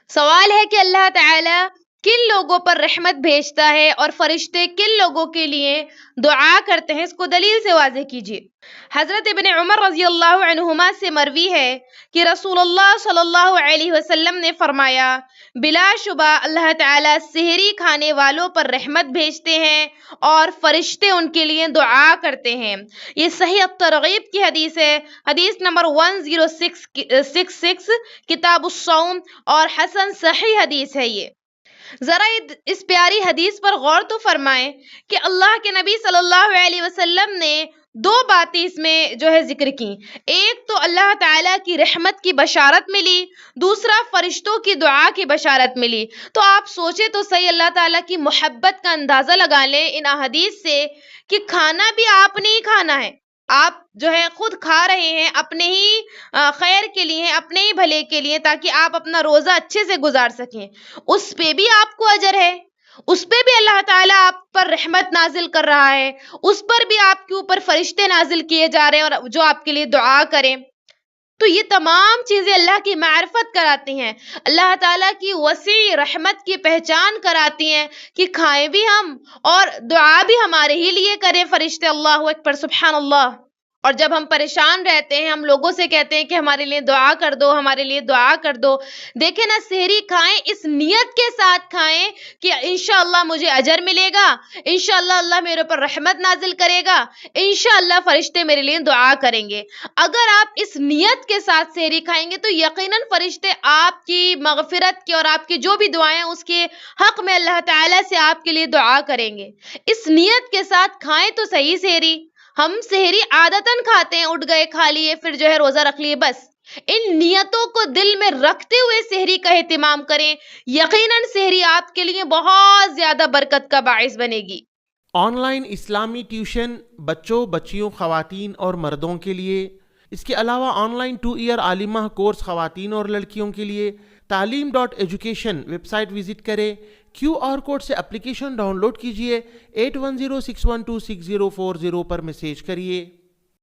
سوال ہے کہ اللہ تعالی کن لوگوں پر رحمت بھیجتا ہے اور فرشتے کن لوگوں کے لیے دعا کرتے ہیں، اس کو دلیل سے واضح کیجیے۔ حضرت ابن عمر رضی اللہ عنہما سے مروی ہے کہ رسول اللہ صلی اللہ علیہ وسلم نے فرمایا، بلا شبہ اللہ تعالی سحری کھانے والوں پر رحمت بھیجتے ہیں اور فرشتے ان کے لیے دعا کرتے ہیں۔ یہ صحیح الترغیب کی حدیث ہے، حدیث نمبر 1066، کتاب الصوم، اور حسن صحیح حدیث ہے۔ یہ ذرا اس پیاری حدیث پر غور تو فرمائیں کہ اللہ کے نبی صلی اللہ علیہ وسلم نے دو باتیں اس میں جو ہے ذکر کی۔ ایک تو اللہ تعالیٰ کی رحمت کی بشارت ملی، دوسرا فرشتوں کی دعا کی بشارت ملی۔ تو آپ سوچیں تو صحیح، اللہ تعالیٰ کی محبت کا اندازہ لگا لیں ان احادیث سے کہ کھانا بھی آپ نے ہی کھانا ہے، آپ جو ہے خود کھا رہے ہیں اپنے ہی خیر کے لیے، اپنے ہی بھلے کے لیے، تاکہ آپ اپنا روزہ اچھے سے گزار سکیں۔ اس پہ بھی آپ کو اجر ہے، اس پہ بھی اللہ تعالیٰ آپ پر رحمت نازل کر رہا ہے، اس پر بھی آپ کے اوپر فرشتے نازل کیے جا رہے ہیں اور جو آپ کے لیے دعا کریں۔ تو یہ تمام چیزیں اللہ کی معرفت کراتی ہیں، اللہ تعالیٰ کی وسیع رحمت کی پہچان کراتی ہیں کہ کھائیں بھی ہم اور دعا بھی ہمارے ہی لیے کریں فرشتے۔ اللہ اکبر، سبحان اللہ۔ اور جب ہم پریشان رہتے ہیں، ہم لوگوں سے کہتے ہیں کہ ہمارے لیے دعا کر دو، ہمارے لیے دعا کر دو۔ دیکھیں نا، سحری کھائیں اس نیت کے ساتھ کھائیں کہ انشاءاللہ مجھے اجر ملے گا، انشاءاللہ اللہ میرے پر رحمت نازل کرے گا، انشاءاللہ فرشتے میرے لیے دعا کریں گے۔ اگر آپ اس نیت کے ساتھ سحری کھائیں گے تو یقیناً فرشتے آپ کی مغفرت کی اور آپ کی جو بھی دعائیں اس کے حق میں اللہ تعالیٰ سے آپ کے لیے دعا کریں گے۔ اس نیت کے ساتھ کھائیں تو صحیح سحری۔ ہم سحری عادتاً کھاتے ہیں، اٹھ گئے کھا لیے، پھر جو ہے روزہ رکھ لیے، بس۔ ان نیتوں کو دل میں رکھتے ہوئے سحری کا اہتمام کریں، یقیناً سحری آپ کے لیے بہت زیادہ برکت کا باعث بنے گی۔ آن لائن اسلامی ٹیوشن بچوں، بچیوں، خواتین اور مردوں کے لیے، اس کے علاوہ آن لائن 2 ایئر عالمہ کورس خواتین اور لڑکیوں کے لیے، تعلیم.ایجوکیشن ویب سائٹ وزٹ کریں، QR کوڈ سے اپلیکیشن ڈاؤن لوڈ کیجئے، 8106126040 پر میسیج کریے۔